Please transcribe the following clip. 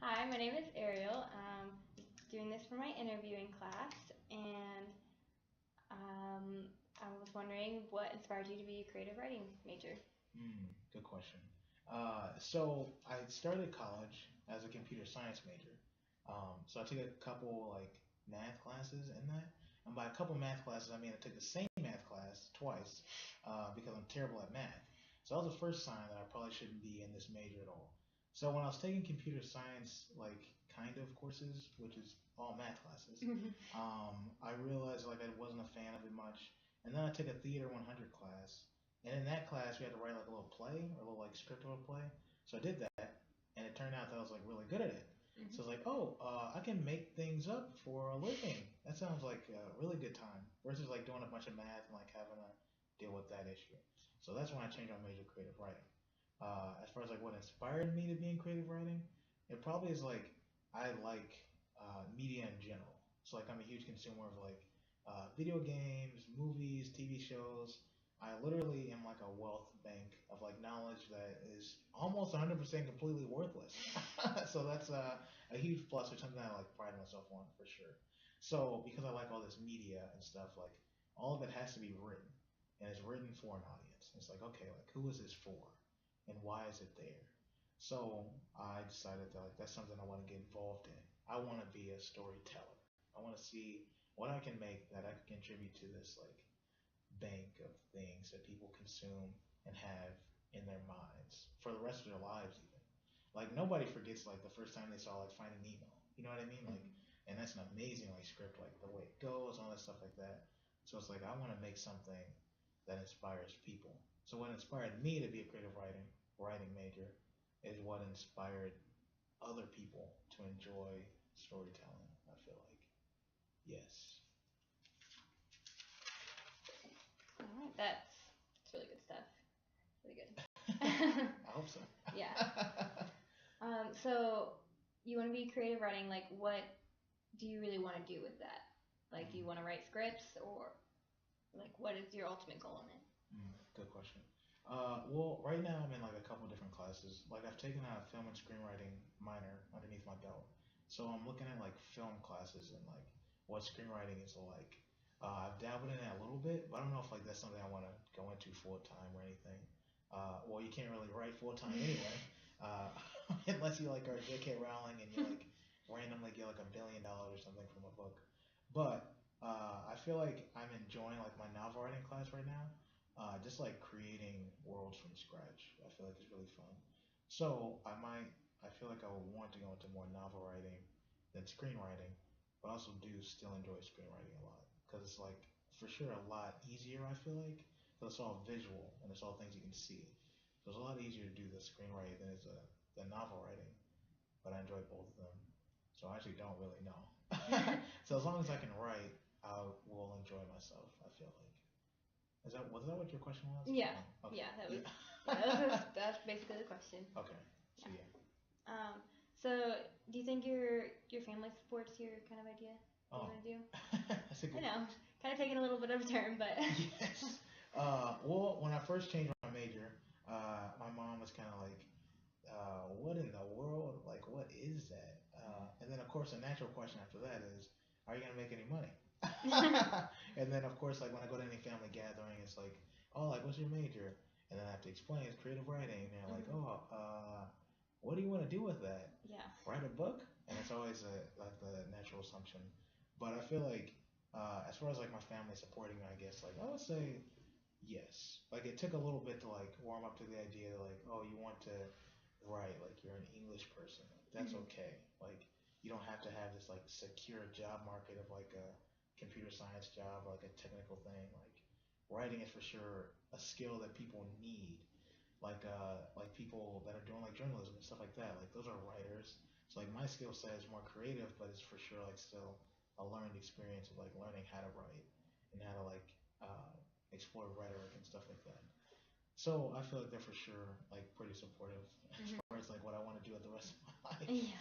Hi, my name is Ariel. Doing this for my interviewing class, and I was wondering what inspired you to be a creative writing major. Good question. So I started college as a computer science major. So I took a couple like math classes in that, and by a couple math classes I mean I took the same math class twice because I'm terrible at math. So that was the first sign that I probably shouldn't be in this major at all. So when I was taking computer science like kind of courses, which is all math classes, I realized like I wasn't a fan of it much. And then I took a Theater 100 class, and in that class, we had to write like a little play or a little like script of a play. So I did that, and it turned out that I was like really good at it. So I was like, oh, I can make things up for a living. That sounds like a really good time versus like doing a bunch of math and like having to deal with that issue. So that's when I changed my major to creative writing. As far as like what inspired me to be in creative writing, it probably is like I like media in general. So like I'm a huge consumer of like video games, movies, TV shows. I literally am like a wealth bank of like knowledge that is almost 100% completely worthless. So that's a huge plus or something I like pride myself on for sure. So because I like all this media and stuff, like all of it has to be written, and it's written for an audience. It's like okay, like who is this for, and why is it there? So I decided that like that's something I want to get involved in. I want to be a storyteller. I want to see what I can make that I can contribute to this like bank of things that people consume and have in their minds for the rest of their lives even. Like nobody forgets like the first time they saw like Finding Nemo. You know what I mean? Like and that's an amazing like script, like the way it goes, all that stuff like that. So it's like I want to make something that inspires people. So what inspired me to be a creative writing major is what inspired other people to enjoy storytelling, I feel like. Yes. All right, that's really good stuff. Really good. I hope so. Yeah. So you want to be creative writing. Like, what do you really want to do with that? Like, do you want to write scripts, or like, what is your ultimate goal in it? Good question. Well, right now I'm in like a couple different classes. Like I've taken a film and screenwriting minor underneath my belt, so I'm looking at like film classes and like what screenwriting is like. I've dabbled in it a little bit, but I don't know if like that's something I want to go into full time or anything. Well, you can't really write full time anyway, uh, unless you like are J.K. Rowling and you like randomly get like $1 billion or something from a book. But I feel like I'm enjoying like my novel writing class right now. Just like creating worlds from scratch, I feel like it's really fun. So I feel like I would want to go into more novel writing than screenwriting, but I also do still enjoy screenwriting a lot because it's like for sure a lot easier. I feel like because it's all visual and it's all things you can see. So it's a lot easier to do the screenwriting than novel writing, but I enjoy both of them. So I actually don't really know. So as long as I can write, I will enjoy myself. I feel like. Was that what your question was? Yeah. Oh, okay. Yeah, that was. Yeah. That's basically the question. Okay. So Yeah. yeah. So do you think your family supports your kind of idea that you Oh, want to do? that's a I good know, question. kind of taking a little bit of a turn, but. Yes. Well, when I first changed my major, my mom was kind of like, "What in the world? Like, what is that?" And then, of course, the natural question after that is, "Are you gonna make any money?" And then, of course, like when I go to any family gathering, it's like, "Oh, like, what's your major?" And then I have to explain it's creative writing. And they're like, Mhm. "Oh, what do you want to do with that? Yeah. Write a book?" And it's always like the natural assumption. But I feel like, as far as like my family supporting me, I guess like I would say yes. Like it took a little bit to like warm up to the idea that like, oh, you want to write, like you're an English person. That's Mhm. okay. Like you don't have to have this like secure job market of like a computer science job or like a technical thing. Like writing is for sure a skill that people need. Like people that are doing like journalism and stuff like that. Like those are writers. So like my skill set is more creative, but it's for sure like still a learned experience of like learning how to write and how to like explore rhetoric and stuff like that. So I feel like they're for sure like pretty supportive as Mhm. far as like what I want to do with the rest of my life. Yeah.